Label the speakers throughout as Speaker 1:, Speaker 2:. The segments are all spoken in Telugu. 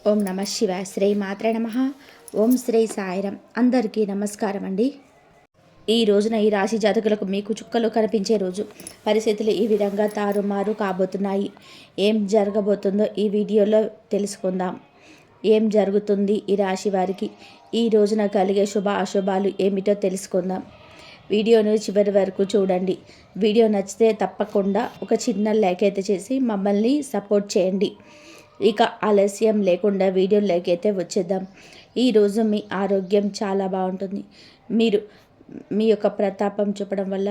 Speaker 1: ఓం నమ శివాయ. శ్రీ మాత్రే నమ. ఓం శ్రీ సాయిరం. అందరికీ నమస్కారం అండి. ఈ రోజున ఈ రాశి జాతకులకు మీకు చుక్కలు కనిపించే రోజు. పరిస్థితులు ఈ విధంగా తారుమారు కాబోతున్నాయి. ఏం జరగబోతుందో ఈ వీడియోలో తెలుసుకుందాం. ఏం జరుగుతుంది ఈ రాశి వారికి, ఈ రోజున కలిగే శుభ అశుభాలు ఏమిటో తెలుసుకుందాం. వీడియోను చివరి వరకు చూడండి. వీడియో నచ్చితే తప్పకుండా ఒక చిన్న లైక్ అయితే చేసి మమ్మల్ని సపోర్ట్ చేయండి. ఇక ఆలస్యం లేకుండా వీడియోలోకి అయితే వచ్చేద్దాం. ఈరోజు మీ ఆరోగ్యం చాలా బాగుంటుంది. మీరు మీ యొక్క ప్రతాపం చూపడం వల్ల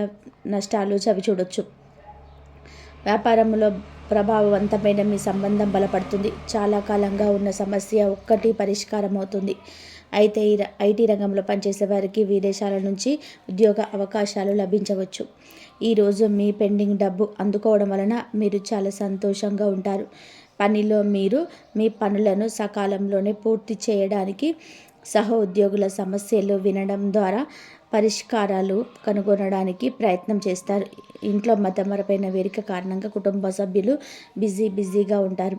Speaker 1: నష్టాలు చవి చూడొచ్చు. వ్యాపారంలో ప్రభావవంతమైన మీ సంబంధం బలపడుతుంది. చాలా కాలంగా ఉన్న సమస్య ఒక్కటి పరిష్కారం అవుతుంది. అయితే ఐటీ రంగంలో పనిచేసే వారికి విదేశాల నుంచి ఉద్యోగ అవకాశాలు లభించవచ్చు. ఈరోజు మీ పెండింగ్ డబ్బు అందుకోవడం వలన మీరు చాలా సంతోషంగా ఉంటారు. పనిలో మీరు మీ పనులను సకాలంలోనే పూర్తి చేయడానికి, సహ ఉద్యోగుల సమస్యలు వినడం ద్వారా పరిష్కారాలు కనుగొనడానికి ప్రయత్నం చేస్తారు. ఇంట్లో మతమరపైన వేదిక కారణంగా కుటుంబ సభ్యులు బిజీగా ఉంటారు.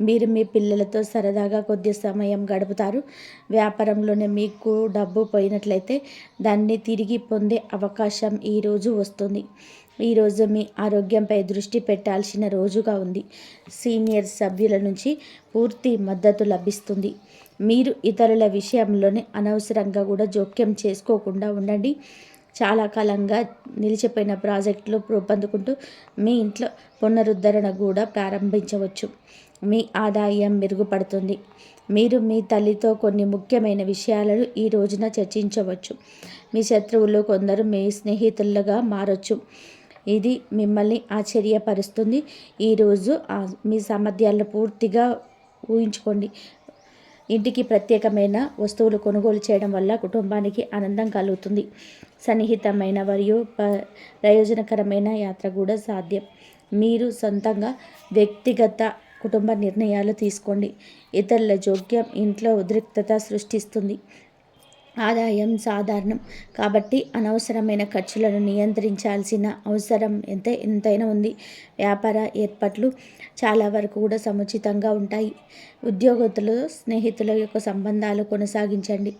Speaker 1: మీరు మీ పిల్లలతో సరదాగా కొద్ది సమయం గడుపుతారు. వ్యాపారంలోనే మీకు డబ్బు పోయినట్లయితే దాన్ని తిరిగి పొందే అవకాశం ఈరోజు వస్తుంది. ఈరోజు మీ ఆరోగ్యంపై దృష్టి పెట్టాల్సిన రోజుగా ఉంది. సీనియర్ సభ్యుల నుంచి పూర్తి మద్దతు లభిస్తుంది. మీరు ఇతరుల విషయంలోనే అనవసరంగా కూడా జోక్యం చేసుకోకుండా ఉండండి. చాలా కాలంగా నిలిచిపోయిన ప్రాజెక్టులు రూపొందుకుంటూ మీ ఇంట్లో పునరుద్ధరణ కూడా ప్రారంభించవచ్చు. మీ ఆదాయం మెరుగుపడుతుంది. మీరు మీ తల్లితో కొన్ని ముఖ్యమైన విషయాలను ఈ రోజున చర్చించవచ్చు. మీ శత్రువులు కొందరు మీ స్నేహితులుగా మారొచ్చు. ఇది మిమ్మల్ని ఆశ్చర్యపరుస్తుంది. ఈరోజు మీ సామర్థ్యాలను పూర్తిగా ఊహించుకోండి. ఇంటికి ప్రత్యేకమైన వస్తువులు కొనుగోలు చేయడం వల్ల కుటుంబానికి ఆనందం కలుగుతుంది. సన్నిహితమైన మరియు ప్రయోజనకరమైన యాత్ర కూడా సాధ్యం. మీరు సొంతంగా వ్యక్తిగత కుటుంబ నిర్ణయాలు తీసుకోండి. ఇతరుల జోక్యం ఇంట్లో ఉద్రిక్తత సృష్టిస్తుంది. ఆదాయం సాధారణం కాబట్టి అనవసరమైన ఖర్చులను నియంత్రించాల్సిన అవసరం ఎంతైనా ఉంది. వ్యాపార ఏర్పాట్లు చాలా వరకు కూడా సముచితంగా ఉంటాయి. ఉద్యోగస్తులు స్నేహితుల యొక్క సంబంధాలు కొనసాగించండి.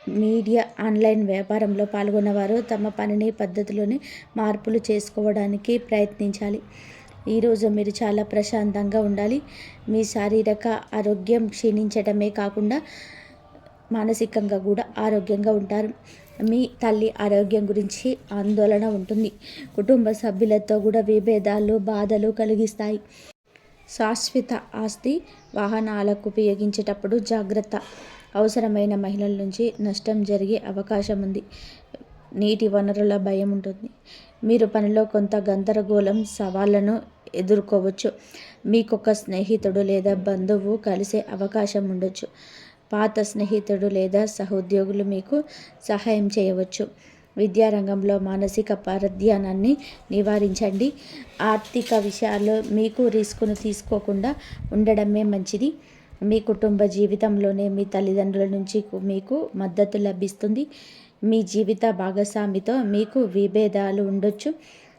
Speaker 1: మీడియా ఆన్లైన్ వ్యాపారంలో పాల్గొన్నవారు తమ పనిని పద్ధతిలోనే మార్పులు చేసుకోవడానికి ప్రయత్నించాలి. ఈరోజు మీరు చాలా ప్రశాంతంగా ఉండాలి. మీ శారీరక ఆరోగ్యం క్షీణించడమే కాకుండా మానసికంగా కూడా ఆరోగ్యంగా ఉంటారు. మీ తల్లి ఆరోగ్యం గురించి ఆందోళన ఉంటుంది. కుటుంబ సభ్యులతో కూడా విభేదాలు బాధలు కలిగిస్తాయి. శాశ్వత ఆస్తి వాహనాలకు ఉపయోగించేటప్పుడు జాగ్రత్త. అవసరమైన మహిళల నుంచి నష్టం జరిగే అవకాశం ఉంది. నీటి వనరుల భయం ఉంటుంది. మీరు పనిలో కొంత గందరగోళం సవాళ్లను ఎదుర్కోవచ్చు. మీకొక స్నేహితుడు లేదా బంధువు కలిసే అవకాశం ఉండొచ్చు. పాత స్నేహితుడు లేదా సహోద్యోగులు మీకు సహాయం చేయవచ్చు. విద్యారంగంలో మానసిక పరధ్యానాన్ని నివారించండి. ఆర్థిక విషయాల్లో మీకు రిస్కును తీసుకోకుండా ఉండడమే మంచిది. మీ కుటుంబ జీవితంలోనే మీ తల్లిదండ్రుల నుంచి మీకు మద్దతు లభిస్తుంది. మీ జీవిత భాగస్వామితో మీకు విభేదాలు ఉండొచ్చు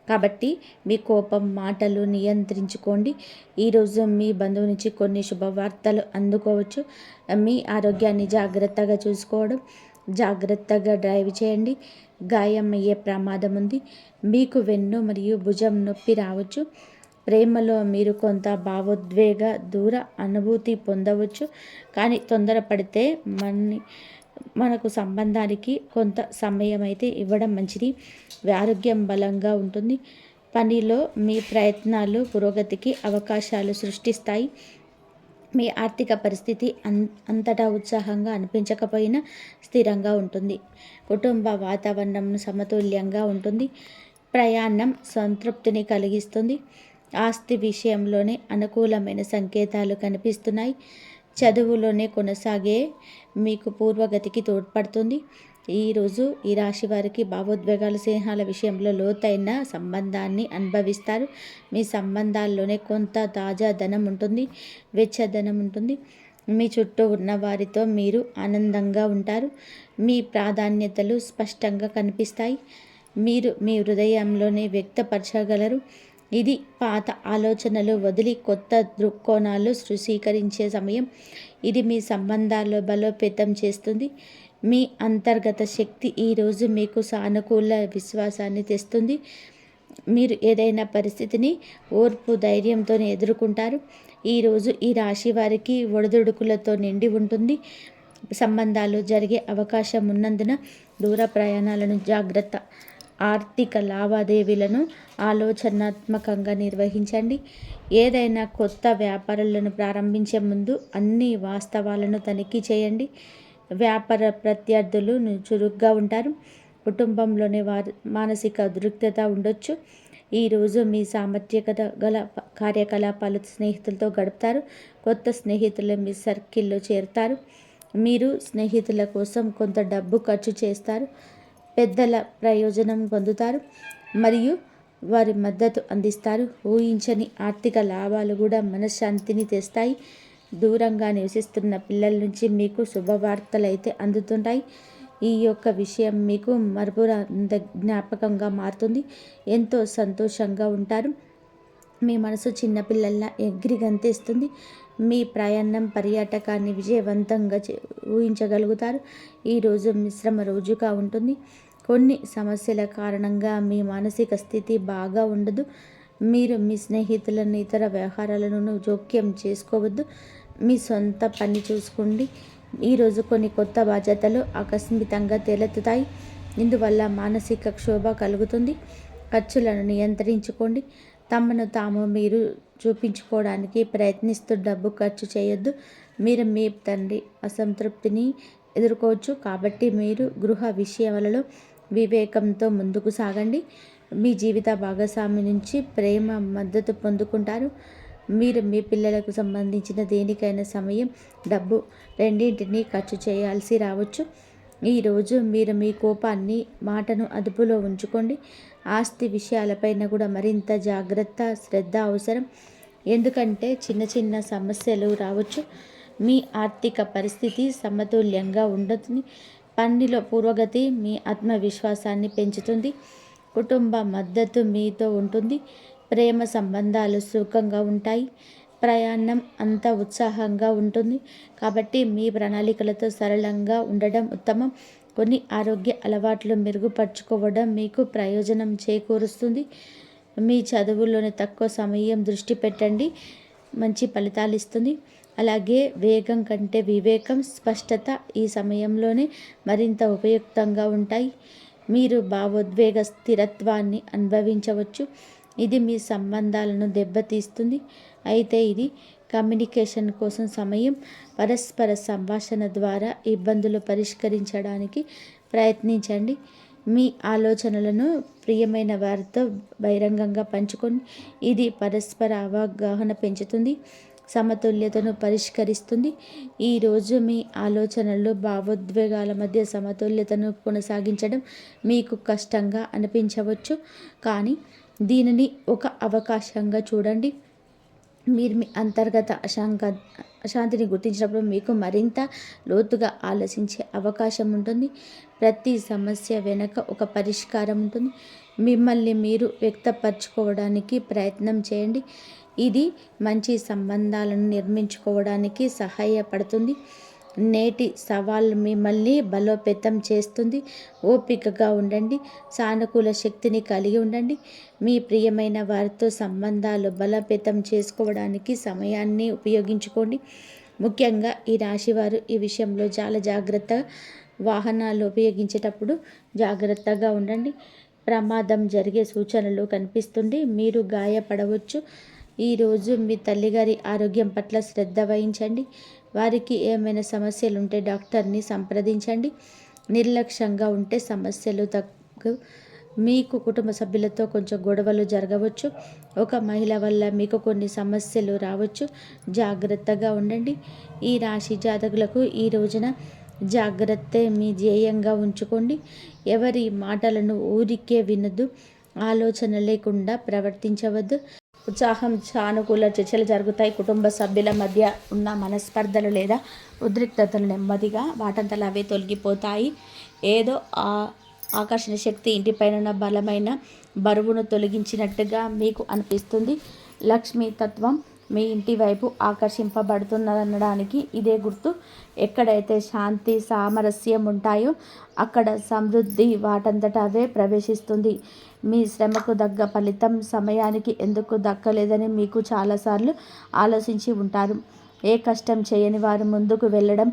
Speaker 1: కాబట్టి మీ కోపం మాటలు నియంత్రించుకోండి. ఈరోజు మీ బంధువు నుంచి కొన్ని శుభవార్తలు అందుకోవచ్చు. మీ ఆరోగ్యాన్ని జాగ్రత్తగా చూసుకోవడం, జాగ్రత్తగా డ్రైవ్ చేయండి. గాయం అయ్యే ప్రమాదం ఉంది. మీకు వెన్ను మరియు భుజం నొప్పి రావచ్చు. ప్రేమలో మీరు కొంత భావోద్వేగ దూర అనుభూతి పొందవచ్చు. కానీ తొందరపడితే మనకు సంబంధానికి కొంత సమయం అయితే ఇవ్వడం మంచిది. ఆరోగ్యం బలంగా ఉంటుంది. పనిలో మీ ప్రయత్నాలు పురోగతికి అవకాశాలు సృష్టిస్తాయి. మీ ఆర్థిక పరిస్థితి అంతటా ఉత్సాహంగా అనిపించకపోయినా స్థిరంగా ఉంటుంది. కుటుంబ వాతావరణం సమతుల్యంగా ఉంటుంది. ప్రయాణం సంతృప్తిని కలిగిస్తుంది. ఆస్తి విషయంలోనే అనుకూలమైన సంకేతాలు కనిపిస్తున్నాయి. చదువులోనే కొనసాగే మీకు పూర్వగతికి తోడ్పడుతుంది. ఈరోజు ఈ రాశి వారికి భావోద్వేగాలు స్నేహాల విషయంలో లోతైన సంబంధాన్ని అనుభవిస్తారు. మీ సంబంధాల్లోనే కొంత తాజాదనం ఉంటుంది, వెచ్చదనం ఉంటుంది. మీ చుట్టూ ఉన్న వారితో మీరు ఆనందంగా ఉంటారు. మీ ప్రాధాన్యతలు స్పష్టంగా కనిపిస్తాయి. మీరు మీ హృదయంలోనే వ్యక్తపరచగలరు. ఇది పాత ఆలోచనలు వదిలి కొత్త దృక్కోణాలు స్వీకరించే సమయం. ఇది మీ సంబంధాల్లో బలోపేతం చేస్తుంది. మీ అంతర్గత శక్తి ఈరోజు మీకు సానుకూల విశ్వాసాన్ని తెస్తుంది. మీరు ఏదైనా పరిస్థితిని ఓర్పు ధైర్యంతో ఎదుర్కొంటారు. ఈరోజు ఈ రాశి వారికి ఒడిదుడుకులతో నిండి ఉంటుంది. సంబంధాలు జరిగే అవకాశం ఉన్నందున దూర ప్రయాణాలను జాగ్రత్త. ఆర్థిక లావాదేవీలను ఆలోచనాత్మకంగా నిర్వహించండి. ఏదైనా కొత్త వ్యాపారాలను ప్రారంభించే ముందు అన్ని వాస్తవాలను తనిఖీ చేయండి. వ్యాపార ప్రత్యర్థులు చురుగ్గా ఉంటారు. కుటుంబంలోని వారి మానసిక ఉద్రిక్తత ఉండొచ్చు. ఈరోజు మీ సామర్థ్యత గల కార్యకలాపాలు స్నేహితులతో గడుపుతారు. కొత్త స్నేహితులు మీ సర్కిల్లో చేరుతారు. మీరు స్నేహితుల కోసం కొంత డబ్బు ఖర్చు చేస్తారు. పెద్దల ప్రయోజనం పొందుతారు మరియు వారి మద్దతు అందిస్తారు. ఊహించని ఆర్థిక లాభాలు కూడా మనశ్శాంతిని తెస్తాయి. దూరంగా నివసిస్తున్న పిల్లల నుంచి మీకు శుభవార్తలు అయితే అందుతుంటాయి. ఈ యొక్క విషయం మీకు మరపురాంత జ్ఞాపకంగా మారుతుంది. ఎంతో సంతోషంగా ఉంటారు. మీ మనసు చిన్నపిల్లల్లా ఎగిరి గంతేస్తుంది. మీ ప్రయాణం పర్యాటకాన్ని విజయవంతంగా ఊహించగలుగుతారు. ఈరోజు మిశ్రమ రోజుగా ఉంటుంది. కొన్ని సమస్యల కారణంగా మీ మానసిక స్థితి బాగా ఉండదు. మీరు మీ స్నేహితులను ఇతర వ్యవహారాలను జోక్యం చేసుకోవద్దు. మీ సొంత పని చూసుకోండి. ఈరోజు కొన్ని కొత్త బాధ్యతలు ఆకస్మికంగా తలెత్తుతాయి. ఇందువల్ల మానసిక క్షోభ కలుగుతుంది. ఖర్చులను నియంత్రించుకోండి. తమను తాము మీరు చూపించుకోవడానికి ప్రయత్నిస్తూ డబ్బు ఖర్చు చేయొద్దు. మీరు మీ తండ్రి అసంతృప్తిని ఎదుర్కోవచ్చు. కాబట్టి మీరు గృహ విషయాలలో వివేకంతో ముందుకు సాగండి. మీ జీవిత భాగస్వామి నుంచి ప్రేమ మద్దతు పొందుకుంటారు. మీరు మీ పిల్లలకు సంబంధించిన దేనికైనా సమయం, డబ్బు రెండింటినీ ఖర్చు చేయాల్సి రావచ్చు. ఈరోజు మీరు మీ కోపాన్ని, మాటను అదుపులో ఉంచుకోండి. ఆస్తి విషయాలపైన కూడా మరింత జాగ్రత్త, శ్రద్ధ అవసరం. ఎందుకంటే చిన్న చిన్న సమస్యలు రావచ్చు. మీ ఆర్థిక పరిస్థితి సమతుల్యంగా ఉండదు. పనిలో పురోగతి మీ ఆత్మవిశ్వాసాన్ని పెంచుతుంది. కుటుంబ మద్దతు మీతో ఉంటుంది. ప్రేమ సంబంధాలు సుఖంగా ఉంటాయి. ప్రయాణం అంతా ఉత్సాహంగా ఉంటుంది. కాబట్టి మీ ప్రణాళికలతో సరళంగా ఉండడం ఉత్తమం. కొన్ని ఆరోగ్య అలవాట్లు మెరుగుపరుచుకోవడం మీకు ప్రయోజనం చేకూరుస్తుంది. మీ చదువుల్లోనే తక్కువ సమయం దృష్టి పెట్టండి, మంచి ఫలితాలు ఇస్తుంది. అలాగే వేగం కంటే వివేకం, స్పష్టత ఈ సమయంలోనే మరింత ఉపయుక్తంగా ఉంటాయి. మీరు భావోద్వేగ స్థిరత్వాన్ని అనుభవించవచ్చు. ఇది మీ సంబంధాలను దెబ్బతీస్తుంది. అయితే ఇది కమ్యూనికేషన్ కోసం సమయం. పరస్పర సంభాషణ ద్వారా ఇబ్బందులు పరిష్కరించడానికి ప్రయత్నించండి. మీ ఆలోచనలను ప్రియమైన వారితో బహిరంగంగా పంచుకొని ఇది పరస్పర అవగాహన పెంచుతుంది, సమతుల్యతను పరిష్కరిస్తుంది. ఈరోజు మీ ఆలోచనలు, భావోద్వేగాల మధ్య సమతుల్యతను కొనసాగించడం మీకు కష్టంగా అనిపించవచ్చు. కానీ దీనిని ఒక అవకాశంగా చూడండి. మీరు మీ అంతర్గత అశాంతిని గుర్తించినప్పుడు మీకు మరింత లోతుగా ఆలోచించే అవకాశం ఉంటుంది. ప్రతి సమస్య వెనుక ఒక పరిష్కారం ఉంటుంది. మిమ్మల్ని మీరు వ్యక్తపరచుకోవడానికి ప్రయత్నం చేయండి. ఇది మంచి సంబంధాలను నిర్మించుకోవడానికి సహాయపడుతుంది. నేటి సవాల్ మిమ్మల్ని బలోపేతం చేస్తుంది. ఓపికగా ఉండండి. సానుకూల శక్తిని కలిగి ఉండండి. మీ ప్రియమైన వారితో సంబంధాలు బలోపేతం చేసుకోవడానికి సమయాన్ని ఉపయోగించుకోండి. ముఖ్యంగా ఈ రాశివారు ఈ విషయంలో చాలా జాగ్రత్తగా, వాహనాలు ఉపయోగించేటప్పుడు జాగ్రత్తగా ఉండండి. ప్రమాదం జరిగే సూచనలు కనిపిస్తుంది. మీరు గాయపడవచ్చు. ఈరోజు మీ తల్లిగారి ఆరోగ్యం పట్ల శ్రద్ధ వహించండి. వారికి ఏమైనా సమస్యలు ఉంటే డాక్టర్ని సంప్రదించండి. నిర్లక్ష్యంగా ఉంటే సమస్యలు మీకు కుటుంబ సభ్యులతో కొంచెం గొడవలు జరగవచ్చు. ఒక మహిళ వల్ల మీకు కొన్ని సమస్యలు రావచ్చు. జాగ్రత్తగా ఉండండి. ఈ రాశి జాతకులకు ఈ రోజున జాగ్రత్తే మీ ధ్యేయంగా ఉంచుకోండి. ఎవరి మాటలను ఊరికే వినొద్దు. ఆలోచన లేకుండా ప్రవర్తించవద్దు. ఉత్సాహం, సానుకూల చర్చలు జరుగుతాయి. కుటుంబ సభ్యుల మధ్య ఉన్న మనస్పర్ధలు లేదా ఉద్రిక్తతలు నెమ్మదిగా వాటంతలా అవే తొలగిపోతాయి. ఏదో ఆకర్షణ శక్తి, ఇంటిపైన ఉన్న బలమైన బరువును తొలగించినట్టుగా మీకు అనిపిస్తుంది. లక్ష్మీ తత్వం మీ ఇంటి వైపు ఆకర్షింపబడుతున్నదనడానికి ఇదే గుర్తు. ఎక్కడైతే శాంతి సామరస్యం ఉంటాయో అక్కడ సమృద్ధి వాటంతట అవే ప్రవేశిస్తుంది. మీ శ్రమకు తగ్గ ఫలితం సమయానికి ఎందుకు దక్కలేదని మీకు చాలాసార్లు ఆలోచించి ఉంటారు. ఏ కష్టం చేయని వారు ముందుకు వెళ్ళడం,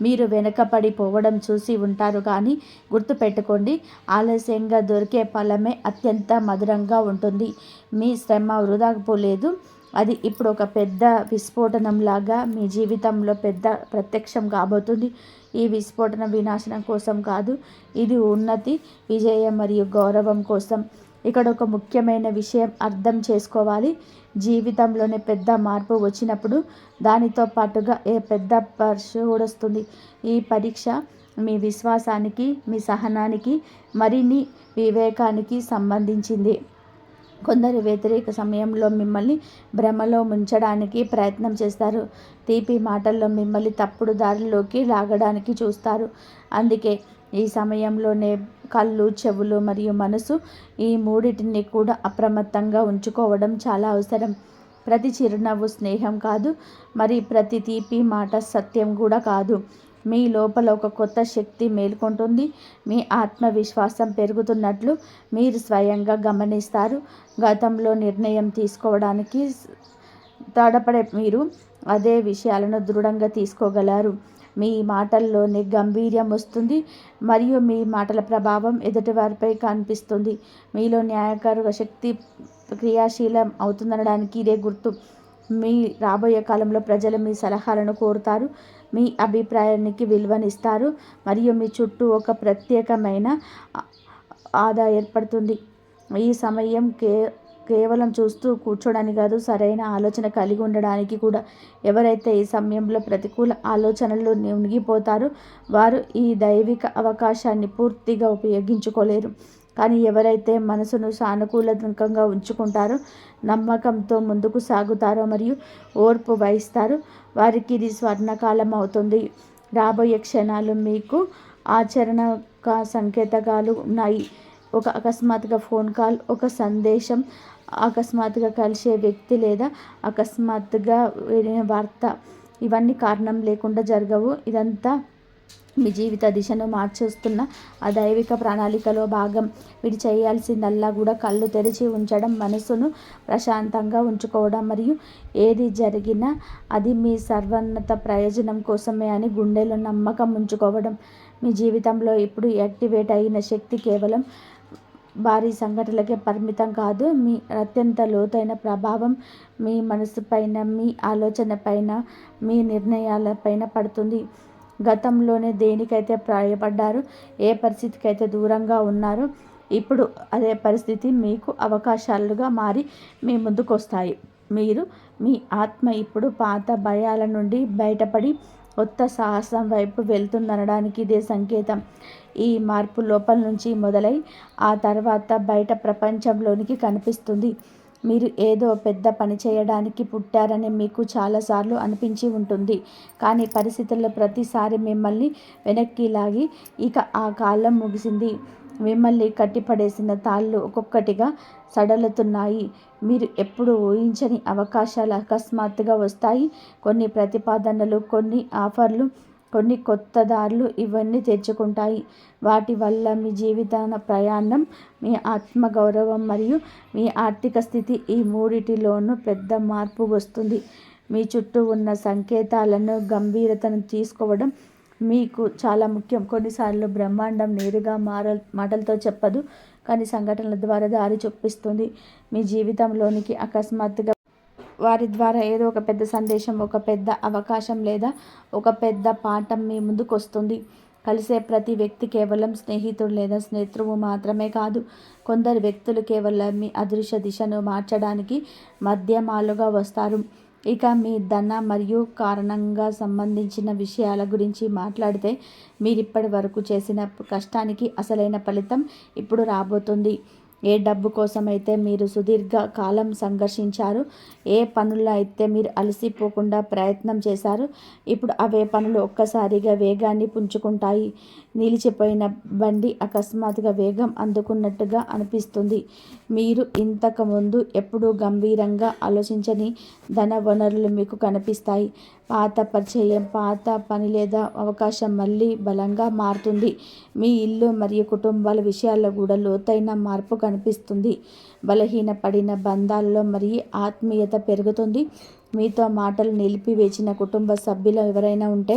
Speaker 1: మీరు వెనకపడిపోవడం చూసి ఉంటారు. కానీ గుర్తుపెట్టుకోండి, ఆలస్యంగా దొరికే ఫలమే అత్యంత మధురంగా ఉంటుంది. మీ శ్రమ వృధా పోలేదు. అది ఇప్పుడు ఒక పెద్ద విస్ఫోటనంలాగా మీ జీవితంలో పెద్ద ప్రత్యక్షం కాబోతుంది. ఈ విస్ఫోటనం వినాశనం కోసం కాదు, ఇది ఉన్నతి, విజయం మరియు గౌరవం కోసం. ఇక్కడ ఒక ముఖ్యమైన విషయం అర్థం చేసుకోవాలి. జీవితంలోనే పెద్ద మార్పు వచ్చినప్పుడు దానితో పాటుగా ఏ పెద్ద పరీక్ష కూడా వస్తుంది. ఈ పరీక్ష మీ విశ్వాసానికి, మీ సహనానికి, మరిన్ని వివేకానికి సంబంధించింది. కొందరు వ్యతిరేక సమయంలో మిమ్మల్ని భ్రమలో ముంచడానికి ప్రయత్నం చేస్తారు. తీపి మాటల్లో మిమ్మల్ని తప్పుడు దారిలోకి లాగడానికి చూస్తారు. అందుకే ఈ సమయంలోనే కళ్ళు, చెవులు మరియు మనసు, ఈ మూడింటిని కూడా అప్రమత్తంగా ఉంచుకోవడం చాలా అవసరం. ప్రతి చిరునవ్వు స్నేహం కాదు, మరి ప్రతి తీపి మాట సత్యం కూడా కాదు. మీ లోపల ఒక కొత్త శక్తి మేల్కొంటుంది. మీ ఆత్మవిశ్వాసం పెరుగుతున్నట్లు మీరు స్వయంగా గమనిస్తారు. గతంలో నిర్ణయం తీసుకోవడానికి తడపడే మీరు అదే విషయాలను దృఢంగా తీసుకోగలరు. మీ మాటల్లోనే గంభీర్యం వస్తుంది మరియు మీ మాటల ప్రభావం ఎదుటివారిపై కనిపిస్తుంది. మీలో న్యాయకారుక శక్తి క్రియాశీలం అవుతుందనడానికి ఇదే గుర్తు. మీ రాబోయే కాలంలో ప్రజలు మీ సలహాలను కోరుతారు, మీ అభిప్రాయానికి విలువనిస్తారు మరియు మీ చుట్టూ ఒక ప్రత్యేకమైన ఆదా ఏర్పడుతుంది. ఈ సమయం కేవలం చూస్తూ కూర్చోడానికి కాదు, సరైన ఆలోచన కలిగి ఉండడానికి కూడా. ఎవరైతే ఈ సమయంలో ప్రతికూల ఆలోచనలు మునిగిపోతారో వారు ఈ దైవిక అవకాశాన్ని పూర్తిగా ఉపయోగించుకోలేరు. కానీ ఎవరైతే మనసును సానుకూలంగా ఉంచుకుంటారో, నమ్మకంతో ముందుకు సాగుతారో మరియు ఓర్పు వహిస్తారో వారికి ఇది స్వర్ణకాలం అవుతుంది. రాబోయే క్షణాలు మీకు ఆచరణక సంకేతాలు ఉన్నాయి. ఒక అకస్మాత్తుగా ఫోన్ కాల్, ఒక సందేశం, అకస్మాత్తుగా కలిసే వ్యక్తి లేదా అకస్మాత్తుగా వినే వార్త. ఇవన్నీ కారణం లేకుండా జరగవు. ఇదంతా మీ జీవిత దిశను మార్చేస్తున్న ఆ దైవిక ప్రణాళికలో భాగం. మీరు చేయాల్సిందల్లా కూడా కళ్ళు తెరిచి ఉంచడం, మనసును ప్రశాంతంగా ఉంచుకోవడం మరియు ఏది జరిగినా అది మీ సర్వోన్నత ప్రయోజనం కోసమే అని గుండెలో నమ్మకం ఉంచుకోవడం. మీ జీవితంలో ఇప్పుడు యాక్టివేట్ అయిన శక్తి కేవలం భారీ సంఘటనలకే పరిమితం కాదు. మీ అత్యంత లోతైన ప్రభావం మీ మనసు పైన, మీ ఆలోచన పైన, మీ నిర్ణయాలపైన పడుతుంది. గతంలోనే దేనికైతే భయపడ్డారో, ఏ పరిస్థితికైతే దూరంగా ఉన్నారో, ఇప్పుడు అదే పరిస్థితి మీకు అవకాశాలుగా మారి మీ ముందుకు వస్తాయి. మీరు మీ ఆత్మ ఇప్పుడు పాత భయాల నుండి బయటపడి కొత్త సాహసం వైపు వెళ్తుందనడానికి ఇదే సంకేతం. ఈ మార్పు లోపల నుంచి మొదలై ఆ తర్వాత బయట ప్రపంచంలోనికి కనిపిస్తుంది. మీరు ఏదో పెద్ద పని చేయడానికి పుట్టారని మీకు చాలాసార్లు అనిపించి ఉంటుంది. కానీ పరిస్థితుల్లో ప్రతిసారి మిమ్మల్ని వెనక్కి లాగి ఇక ఆ కాలం ముగిసింది. మిమ్మల్ని కట్టిపడేసిన తాళ్ళు ఒక్కొక్కటిగా సడలుతున్నాయి. మీరు ఎప్పుడు ఊహించని అవకాశాలు అకస్మాత్తుగా వస్తాయి. కొన్ని ప్రతిపాదనలు, కొన్ని ఆఫర్లు, కొన్ని కొత్త దారులు ఇవన్నీ తెచ్చుకుంటాయి. వాటి వల్ల మీ జీవిత ప్రయాణం, మీ ఆత్మగౌరవం మరియు మీ ఆర్థిక స్థితి, ఈ మూడిటిలోనూ పెద్ద మార్పు వస్తుంది. మీ చుట్టూ ఉన్న సంకేతాలను గంభీరతను తీసుకోవడం మీకు చాలా ముఖ్యం. కొన్నిసార్లు బ్రహ్మాండం నేరుగా మాటలతో చెప్పదు, కానీ సంఘటనల ద్వారా దారి చూపిస్తుంది. మీ జీవితంలోనికి అకస్మాత్తుగా వారి ద్వారా ఏదో ఒక పెద్ద సందేశం, ఒక పెద్ద అవకాశం లేదా ఒక పెద్ద పాఠం మీ ముందుకు వస్తుంది. కలిసే ప్రతి వ్యక్తి కేవలం స్నేహితుడు లేదా స్నేహితువు మాత్రమే కాదు. కొందరు వ్యక్తులు కేవలం మీ అదృశ్య దిశను మార్చడానికి మాధ్యమాలుగా వస్తారు. ఇక మీ ధన మరియు కారణంగా సంబంధించిన విషయాల గురించి మాట్లాడితే, మీరిప్పటి వరకు చేసిన కష్టానికి అసలైన ఫలితం ఇప్పుడు రాబోతుంది. ఏ డబ్బు కోసమైతే మీరు సుదీర్ఘ కాలం సంఘర్షించారు, ఏ పనుల్లో అయితే మీరు అలసిపోకుండా ప్రయత్నం చేశారు, ఇప్పుడు అవే పనులు ఒక్కసారిగా వేగాన్ని పుంజుకుంటాయి. నిలిచిపోయిన బండి అకస్మాత్తుగా వేగం అందుకున్నట్టుగా అనిపిస్తుంది. మీరు ఇంతకుముందు ఎప్పుడూ గంభీరంగా ఆలోచించని ధన వనరులు మీకు కనిపిస్తాయి. పాత పరిచయం, పాత పని లేదా అవకాశం మళ్ళీ బలంగా మారుతుంది. మీ ఇల్లు మరియు కుటుంబాల విషయాల్లో కూడా లోతైన మార్పు కనిపిస్తుంది. బలహీనపడిన బంధాల్లో మరియు ఆత్మీయత పెరుగుతుంది. మీతో మాటలు నిలిపివేసిన కుటుంబ సభ్యులు ఎవరైనా ఉంటే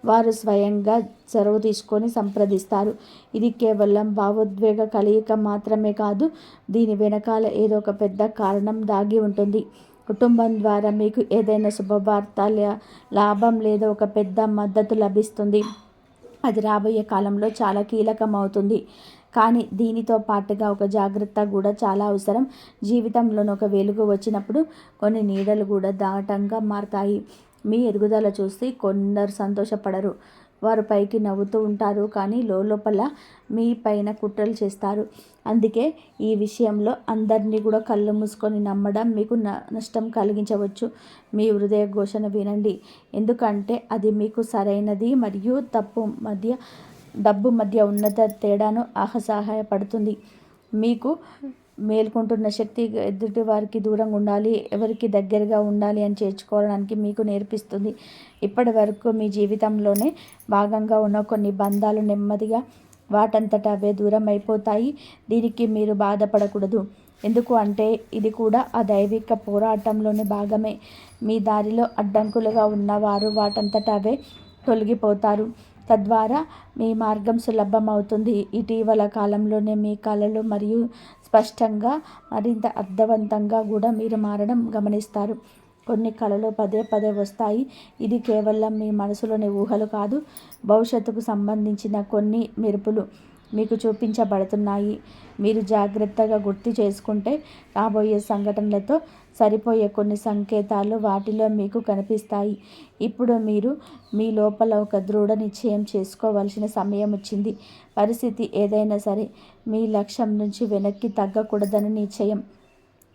Speaker 1: వారు స్వయంగా చొరవ తీసుకొని సంప్రదిస్తారు. ఇది కేవలం భావోద్వేగ కలయిక మాత్రమే కాదు, దీని వెనకాల ఏదో ఒక పెద్ద కారణం దాగి ఉంటుంది. కుటుంబం ద్వారా మీకు ఏదైనా శుభవార్త, లాభం లేదా ఒక పెద్ద మద్దతు లభిస్తుంది. అది రాబోయే కాలంలో చాలా కీలకమవుతుంది. కానీ దీనితో పాటుగా ఒక జాగ్రత్త కూడా చాలా అవసరం. జీవితంలోని ఒక వెలుగు వచ్చినప్పుడు కొన్ని నీడలు కూడా దాటంగా మారతాయి. మీ ఎదుగుదల చూసి కొందరు సంతోషపడరు. వారు పైకి నవ్వుతూ ఉంటారు, కానీ లోపల మీ పైన కుట్రలు చేస్తారు. అందుకే ఈ విషయంలో అందరినీ కూడా కళ్ళు మూసుకొని నమ్మడం మీకు నష్టం కలిగించవచ్చు. మీ హృదయ ఘోషణ వినండి, ఎందుకంటే అది మీకు సరైనది మరియు డబ్బు మధ్య ఉన్నత తేడాను సహాయపడుతుంది. మీకు మేల్కొంటున్న శక్తి ఎదుటి వారికి దూరంగా ఉండాలి, ఎవరికి దగ్గరగా ఉండాలి అని చేర్చుకోవడానికి మీకు నేర్పిస్తుంది. ఇప్పటి వరకు మీ జీవితంలోనే భాగంగా ఉన్న కొన్ని బంధాలు నెమ్మదిగా వాటంతట అవే దూరం అయిపోతాయి. దీనికి మీరు బాధపడకూడదు, ఎందుకు అంటే ఇది కూడా ఆ దైవిక పోరాటంలోని భాగమే. మీ దారిలో అడ్డంకులుగా ఉన్నవారు వాటంతట అవే తొలగిపోతారు. తద్వారా మీ మార్గం సులభమవుతుంది. ఇటీవల కాలంలోనే మీ కళలు మరియు స్పష్టంగా మరింత అర్థవంతంగా కూడా మీరు మారడం గమనిస్తారు. కొన్ని కళలు పదే పదే వస్తాయి. ఇది కేవలం మీ మనసులోని ఊహలు కాదు, భవిష్యత్తుకు సంబంధించిన కొన్ని మెరుపులు మీకు చూపించబడుతున్నాయి. మీరు జాగ్రత్తగా గుర్తు చేసుకుంటే రాబోయే సంఘటనలతో సరిపోయే కొన్ని సంకేతాలు వాటిలో మీకు కనిపిస్తాయి. ఇప్పుడు మీరు మీ లోపల ఒక దృఢ నిశ్చయం చేసుకోవాల్సిన సమయం వచ్చింది. పరిస్థితి ఏదైనా సరే మీ లక్ష్యం నుంచి వెనక్కి తగ్గకూడదని నిశ్చయం.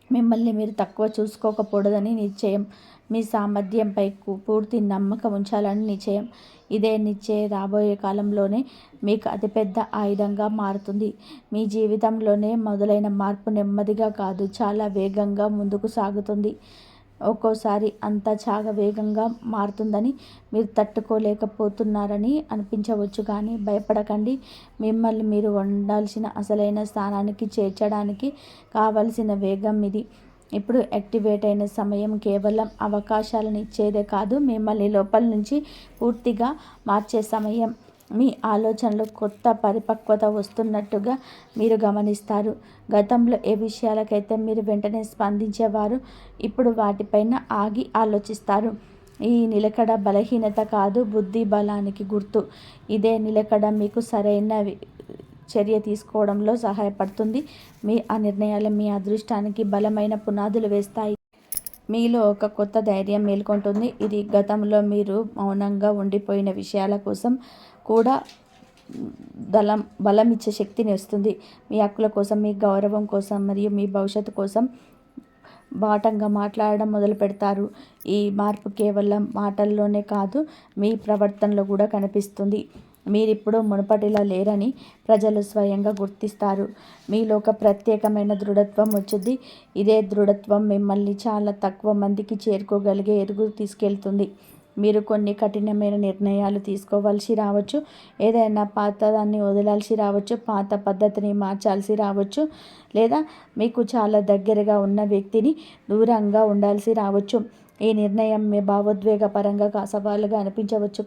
Speaker 1: మిమ్మల్ని మీరు తక్కువ చూసుకోకూడదని నిశ్చయం. మీ సామర్థ్యంపై పూర్తి నమ్మకం ఉంచాలని నిశ్చయం. ఇదే నిశ్చయం రాబోయే కాలంలోనే మీకు అతిపెద్ద ఆయుధంగా మారుతుంది. మీ జీవితంలోనే మొదలైన మార్పు నెమ్మదిగా కాదు, చాలా వేగంగా ముందుకు సాగుతుంది. ఒక్కోసారి అంతా చాలా వేగంగా మారుతుందని మీరు తట్టుకోలేకపోతున్నారని అనిపించవచ్చు, కానీ భయపడకండి. మిమ్మల్ని మీరు ఉండాల్సిన అసలైన స్థానానికి చేర్చడానికి కావలసిన వేగం ఇది. ఇప్పుడు యాక్టివేట్ అయిన సమయం కేవలం అవకాశాలను ఇచ్చేదే కాదు, మిమ్మల్ని లోపల నుంచి పూర్తిగా మార్చే సమయం. మీ ఆలోచనలు కొత్త పరిపక్వత వస్తున్నట్టుగా మీరు గమనిస్తారు. గతంలో ఏ విషయాలకైతే మీరు వెంటనే స్పందించేవారు, ఇప్పుడు వాటిపైన ఆగి ఆలోచిస్తారు. ఈ నిలకడ బలహీనత కాదు, బుద్ధి బలానికి గుర్తు. ఇదే నిలకడ మీకు సరైన చర్య తీసుకోవడంలో సహాయపడుతుంది. మీ ఆ నిర్ణయాలు మీ అదృష్టానికి బలమైన పునాదులు వేస్తాయి. మీలో ఒక కొత్త ధైర్యం మేల్కొంటుంది. ఇది గతంలో మీరు మౌనంగా ఉండిపోయిన విషయాల కోసం కూడా బలం ఇచ్చే శక్తిని ఇస్తుంది. మీ హక్కుల కోసం, మీ గౌరవం కోసం మరియు మీ భవిష్యత్తు కోసం బాటంగా మాట్లాడడం మొదలు పెడతారు. ఈ మార్పు కేవలం మాటల్లోనే కాదు, మీ ప్రవర్తనలో కూడా కనిపిస్తుంది. మీరిప్పుడు మునుపటిలా లేరని ప్రజలు స్వయంగా గుర్తిస్తారు. మీలో ఒక ప్రత్యేకమైన దృఢత్వం వచ్చింది. ఇదే దృఢత్వం మిమ్మల్ని చాలా తక్కువ మందికి చేరుకోగలిగే ఎదుగు తీసుకెళ్తుంది. మీరు కొన్ని కఠినమైన నిర్ణయాలు తీసుకోవాల్సి రావచ్చు, ఏదైనా పాతదాన్ని వదలాల్సి రావచ్చు, పాత పద్ధతిని మార్చాల్సి రావచ్చు, లేదా మీకు చాలా దగ్గరగా ఉన్న వ్యక్తిని దూరంగా ఉండాల్సి రావచ్చు. ఈ నిర్ణయం మీ భావోద్వేగ పరంగా సవాలుగా అనిపించవచ్చు,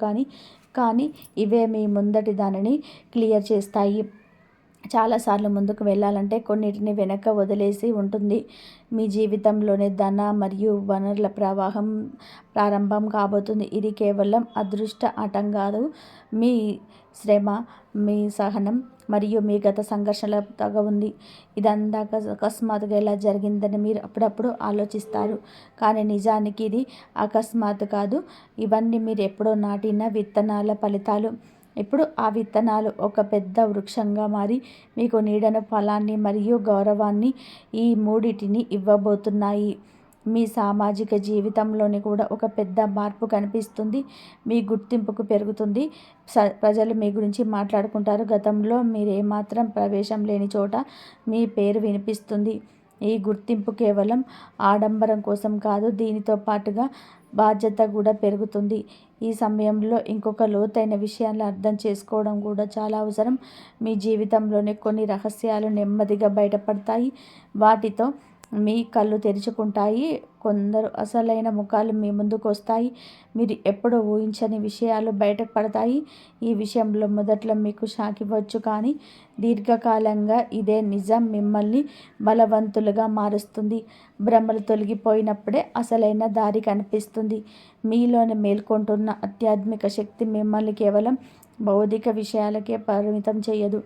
Speaker 1: కానీ ఇవే మీ ముందటి దానిని క్లియర్ చేస్తాయి. చాలాసార్లు ముందుకు వెళ్ళాలంటే కొన్నిటిని వెనక వదిలేసి ఉంటుంది. మీ జీవితంలోని ధన మరియు వనరుల ప్రవాహం ప్రారంభం కాబోతుంది. ఇది కేవలం అదృష్ట ఆటం కాదు, మీ శ్రమ, మీ సహనం మరియు మీ గత సంఘర్షణల తగ ఉంది. ఇదంతా అకస్మాత్తుగా ఎలా జరిగిందని మీరు అప్పుడప్పుడు ఆలోచిస్తారు, కానీ నిజానికి ఇది అకస్మాత్తు కాదు. ఇవన్నీ మీరు ఎప్పుడో నాటిన విత్తనాల ఫలితాలు. ఇప్పుడు ఆ విత్తనాలు ఒక పెద్ద వృక్షంగా మారి మీకు నీడను, ఫలాన్ని మరియు గౌరవాన్ని ఈ మూడిటిని ఇవ్వబోతున్నాయి. మీ సామాజిక జీవితంలోని కూడా ఒక పెద్ద మార్పు కనిపిస్తుంది. మీ గుర్తింపుకు పెరుగుతుంది. ప్రజలు మీ గురించి మాట్లాడుకుంటారు. గతంలో మీరేమాత్రం ప్రవేశం లేని చోట మీ పేరు వినిపిస్తుంది. ఈ గుర్తింపు కేవలం ఆడంబరం కోసం కాదు, దీనితో పాటుగా బాధ్యత కూడా పెరుగుతుంది. ఈ సమయంలో ఇంకొక లోతైన విషయాన్ని అర్థం చేసుకోవడం కూడా చాలా అవసరం. మీ జీవితంలోని కొన్ని రహస్యాలు నెమ్మదిగా బయటపడతాయి. వాటితో మీ కళ్ళు తెరుచుకుంటాయి. కొందరు అసలైన ముఖాలు మీ ముందుకు వస్తాయి. మీరు ఎప్పుడూ ఊహించని విషయాలు బయటకు పడతాయి. ఈ విషయంలో మొదట్లో మీకు షాక్ ఇవ్వచ్చు, కానీ దీర్ఘకాలంగా ఇదే నిజం మిమ్మల్ని బలవంతులుగా మారుస్తుంది. భ్రమలు తొలగిపోయినప్పుడే అసలైన దారి కనిపిస్తుంది. మీలోని మేల్కొంటున్న ఆధ్యాత్మిక శక్తి మిమ్మల్ని కేవలం భౌతిక విషయాలకే పరిమితం చేయదు.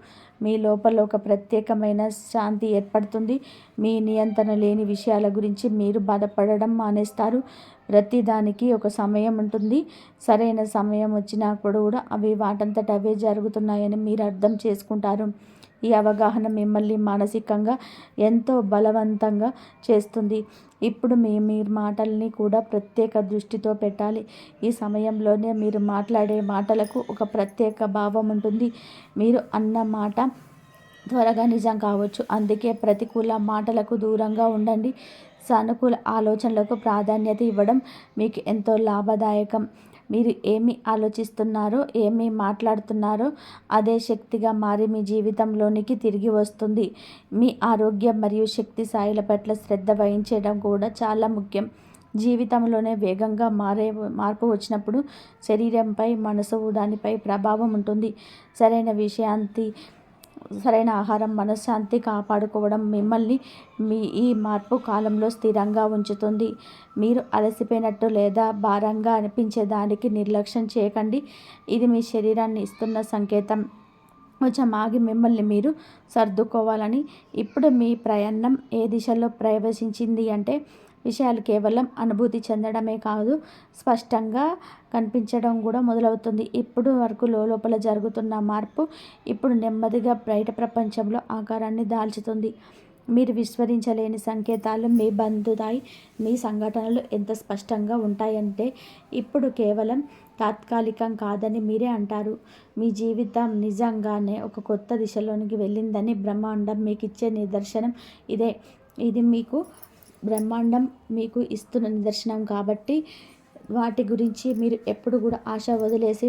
Speaker 1: మీ లోపల ఒక ప్రత్యేకమైన శాంతి ఏర్పడుతుంది. మీ నియంత్రణ లేని విషయాల గురించి మీరు బాధపడడం మానేస్తారు. ప్రతిదానికి ఒక సమయం ఉంటుంది. సరైన సమయం వచ్చినప్పుడు కూడా అవి వాటంతట అవే జరుగుతున్నాయని మీరు అర్థం చేసుకుంటారు. ఈ అవగాహన మిమ్మల్ని మానసికంగా ఎంతో బలవంతంగా చేస్తుంది. ఇప్పుడు మీరు మాటల్ని కూడా ప్రత్యేక దృష్టితో పెట్టాలి. ఈ సమయంలోనే మీరు మాట్లాడే మాటలకు ఒక ప్రత్యేక భావం ఉంటుంది. మీరు అన్న మాట త్వరగా నిజం కావచ్చు. అందుకే ప్రతికూల మాటలకు దూరంగా ఉండండి. సానుకూల ఆలోచనలకు ప్రాధాన్యత ఇవ్వడం మీకు ఎంతో లాభదాయకం. మీరు ఏమి ఆలోచిస్తున్నారో, ఏమి మాట్లాడుతున్నారో అదే శక్తిగా మారి మీ జీవితంలోనికి తిరిగి వస్తుంది. మీ ఆరోగ్యం మరియు శక్తి స్థాయిల పట్ల శ్రద్ధ వహించడం కూడా చాలా ముఖ్యం. జీవితంలోనే వేగంగా మార్పు వచ్చినప్పుడు శరీరంపై, మనసు దానిపై ప్రభావం ఉంటుంది. సరైన ఆహారం, మనశ్శాంతి కాపాడుకోవడం మిమ్మల్ని ఈ మార్పు కాలంలో స్థిరంగా ఉంచుతుంది. మీరు అలసిపోయినట్టు లేదా భారంగా అనిపించే దానికి నిర్లక్ష్యం చేయకండి. ఇది మీ శరీరాన్ని ఇస్తున్న సంకేతం. కొంచెం ఆగి మిమ్మల్ని మీరు సర్దుకోవాలని. ఇప్పుడు మీ ప్రయాణం ఏ దిశలో ప్రవేశించింది అంటే, విషయాలు కేవలం అనుభూతి చెందడమే కాదు, స్పష్టంగా కనిపించడం కూడా మొదలవుతుంది. ఇప్పుడు వరకు లోపల జరుగుతున్న మార్పు ఇప్పుడు నెమ్మదిగా బయట ప్రపంచంలో ఆకారాన్ని దాల్చుతుంది. మీరు విస్మరించలేని సంకేతాలు మీ బంధుతాయి. మీ సంఘటనలు ఎంత స్పష్టంగా ఉంటాయంటే, ఇప్పుడు కేవలం తాత్కాలికం కాదని మీరే అంటారు. మీ జీవితం నిజంగానే ఒక కొత్త దిశలోనికి వెళ్ళిందని బ్రహ్మాండం మీకు ఇచ్చే నిదర్శనం ఇదే. ఇది బ్రహ్మాండం మీకు ఇస్తున్న నిదర్శనం కాబట్టి వాటి గురించి మీరు ఎప్పుడు కూడా ఆశ వదిలేసి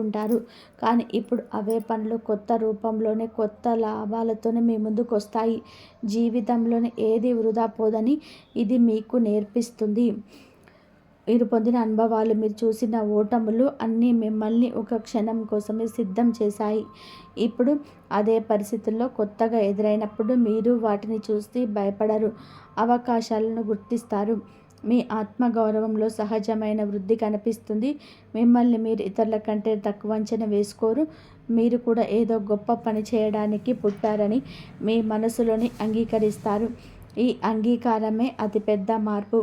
Speaker 1: ఉంటారు. కానీ ఇప్పుడు అవే పనులు కొత్త రూపంలోనే, కొత్త లాభాలతోనే మీ ముందుకు వస్తాయి. జీవితంలోని ఏది వృధా పోదని ఇది మీకు నేర్పిస్తుంది. మీరు పొందిన అనుభవాలు, మీరు చూసిన ఓటములు అన్నీ మిమ్మల్ని ఒక క్షణం కోసమే సిద్ధం చేశాయి. ఇప్పుడు అదే పరిస్థితుల్లో కొత్తగా ఎదురైనప్పుడు మీరు వాటిని చూసి భయపడరు, అవకాశాలను గుర్తిస్తారు. మీ ఆత్మగౌరవంలో సహజమైన వృద్ధి కనిపిస్తుంది. మిమ్మల్ని మీరు ఇతరుల కంటే తక్కువ అంచనా వేసుకోరు. మీరు కూడా ఏదో గొప్ప పని చేయడానికి పుట్టారని మీ మనసులోని అంగీకరిస్తారు. ఈ అంగీకారమే అతిపెద్ద మార్పు.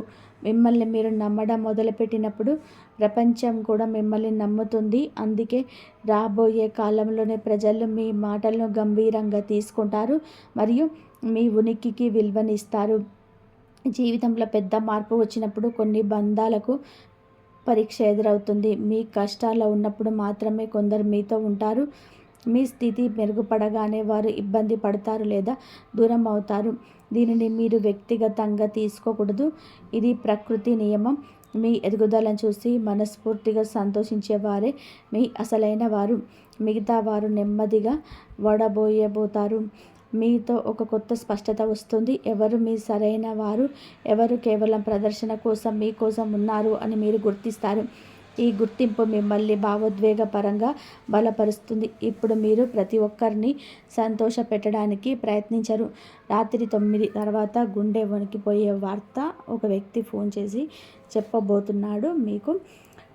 Speaker 1: మిమ్మల్ని మీరు నమ్మడం మొదలుపెట్టినప్పుడు ప్రపంచం కూడా మిమ్మల్ని నమ్ముతుంది. అందుకే రాబోయే కాలంలోనే ప్రజలు మీ మాటలను గంభీరంగా తీసుకుంటారు మరియు మీ ఉనికికి విలువనిస్తారు. జీవితంలో పెద్ద మార్పు వచ్చినప్పుడు కొన్ని బంధాలకు పరీక్ష ఎదురవుతుంది. మీ కష్టాల్లో ఉన్నప్పుడు మాత్రమే కొందరు మీతో ఉంటారు. మీ స్థితి మెరుగుపడగానే వారు ఇబ్బంది పడతారు లేదా దూరం అవుతారు. దీనిని మీరు వ్యక్తిగతంగా తీసుకోకూడదు. ఇది ప్రకృతి నియమం. మీ ఎదుగుదలను చూసి మనస్ఫూర్తిగా సంతోషించేవారే మీ అసలైన వారు. మిగతా వారు నెమ్మదిగా వడబోయబోతారు. మీతో ఒక కొత్త స్పష్టత వస్తుంది. ఎవరు మీ సరైన వారు, ఎవరు కేవలం ప్రదర్శన కోసం మీ కోసం ఉన్నారు అని మీరు గుర్తిస్తారు. ఈ గుర్తింపు మిమ్మల్ని భావోద్వేగపరంగా బలపరుస్తుంది. ఇప్పుడు మీరు ప్రతి ఒక్కరిని సంతోష పెట్టడానికి ప్రయత్నించరు. రాత్రి 9 తర్వాత గుండె వణికిపోయే వార్త ఒక వ్యక్తి ఫోన్ చేసి చెప్పబోతున్నాడు మీకు.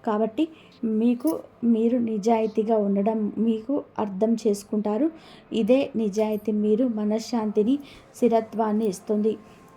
Speaker 1: కాబట్టి మీరు నిజాయితీగా ఉండడం మీకు అర్థం చేసుకుంటారు. ఇదే నిజాయితీ మీరు మనశ్శాంతిని, స్థిరత్వాన్ని ఇస్తుంది.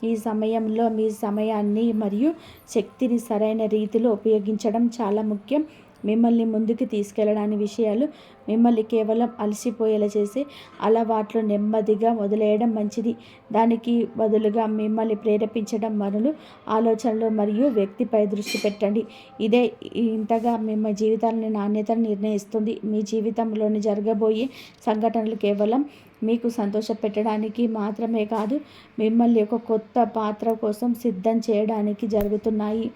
Speaker 1: ఈ సమయంలో మీ సమయాన్ని మరియు శక్తిని సరైన రీతిలో ఉపయోగించడం చాలా ముఖ్యం. మిమ్మల్ని ముందుకు తీసుకెళ్ళడాని విషయాలు మిమ్మల్ని కేవలం అలసిపోయేలా చేసే అలవాట్లు నెమ్మదిగా వదిలేయడం మంచిది. దానికి బదులుగా మిమ్మల్ని ప్రేరేపించడం మనులు ఆలోచనలు మరియు వ్యక్తిపై దృష్టి పెట్టండి. ఇదే ఇంతగా మిమ్మల్ని జీవితాలని నాణ్యతను నిర్ణయిస్తుంది. మీ జీవితంలోని జరగబోయే సంఘటనలు కేవలం మీకు సంతోషపెట్టడానికి మాత్రమే కాదు, మిమ్మల్ని ఒక కొత్త పాత్ర కోసం సిద్ధం చేయడానికి జరుగుతున్నాయి.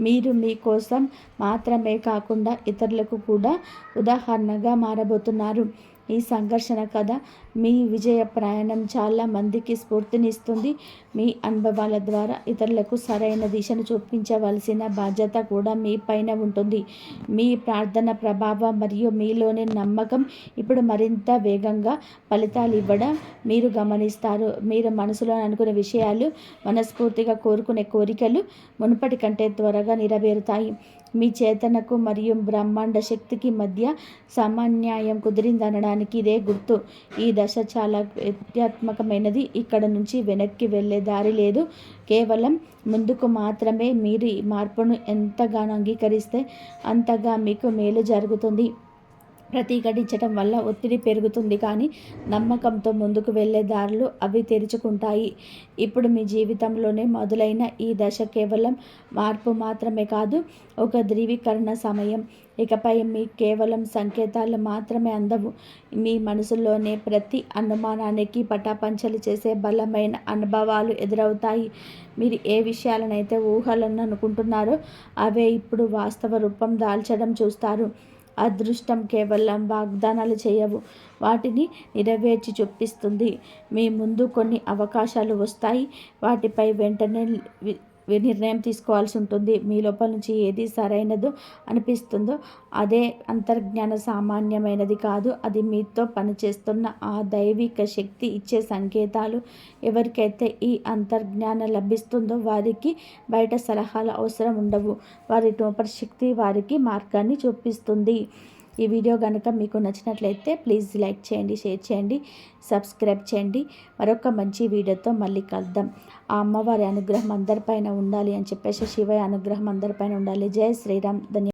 Speaker 1: మీరు మీకోసం మాత్రమే కాకుండా ఇతరులకు కూడా ఉదాహరణగా మారబోతున్నారు. ఈ సంఘర్షణ కథ మీ విజయ ప్రయాణం చాలా మందికి స్ఫూర్తినిస్తుంది. మీ అనుభవాల ద్వారా ఇతరులకు సరైన దిశను చూపించవలసిన బాధ్యత కూడా మీ పైన ఉంటుంది. మీ ప్రార్థన ప్రభావం మరియు మీలోని నమ్మకం ఇప్పుడు మరింత వేగంగా ఫలితాలు ఇవ్వడం మీరు గమనిస్తారు. మీరు మనసులో అనుకునే విషయాలు, మనస్ఫూర్తిగా కోరుకునే కోరికలు మునుపటి కంటే త్వరగా నెరవేరుతాయి. మీ చేతనకు మరియు బ్రహ్మాండ శక్తికి మధ్య సమన్వయం కుదిరిందనడానికి ఇదే గుర్తు. ఈ దశ చాలా వ్యత్యాత్మకమైనది. ఇక్కడ నుంచి వెనక్కి వెళ్ళే దారి లేదు, కేవలం ముందుకు మాత్రమే. మీరు ఈ మార్పును ఎంతగానో అంగీకరిస్తే అంతగా మీకు మేలు జరుగుతుంది. ప్రతిఘటించడం వల్ల ఒత్తిడి పెరుగుతుంది, కానీ నమ్మకంతో ముందుకు వెళ్ళే దారులు అవి తెరుచుకుంటాయి. ఇప్పుడు మీ జీవితంలోనే మొదలైన ఈ దశ కేవలం మార్పు మాత్రమే కాదు, ఒక ధృవీకరణ సమయం. ఇకపై మీ కేవలం సంకేతాలు మాత్రమే అందవు. మీ మనసులోనే ప్రతి అనుమానానికి పటాపంచలు చేసే బలమైన అనుభవాలు ఎదురవుతాయి. మీరు ఏ విషయాలనైతే ఊహలను అనుకుంటున్నారో అవే ఇప్పుడు వాస్తవ రూపం దాల్చడం చూస్తారు. అదృష్టం కేవలం వాగ్దానాలు చేయవు, వాటిని నెరవేర్చి చూపిస్తుంది. మీ ముందు కొన్ని అవకాశాలు వస్తాయి, వాటిపై వెంటనే నిర్ణయం తీసుకోవాల్సి ఉంటుంది. మీ లోపల నుంచి ఏది సరైనదో అనిపిస్తుందో అదే అంతర్జ్ఞాన సామాన్యమైనది కాదు, అది మీతో పనిచేస్తున్న ఆ దైవిక శక్తి ఇచ్చే సంకేతాలు. ఎవరికైతే ఈ అంతర్జ్ఞానం లభిస్తుందో వారికి బయట సలహాలు అవసరం ఉండవు. వారి లోపల శక్తి వారికి మార్గాన్ని చూపిస్తుంది. ఈ వీడియో కనుక మీకు నచ్చినట్లయితే ప్లీజ్ లైక్ చేయండి, షేర్ చేయండి, సబ్స్క్రైబ్ చేయండి. మరొక మంచి వీడియోతో మళ్ళీ కలుద్దాం. ఆ అమ్మవారి అనుగ్రహం అందరిపైన ఉండాలి అని చెప్పేసి, శివయ్య అనుగ్రహం అందరిపైన ఉండాలి. జై శ్రీరామ్. ధన్యవాదాలు.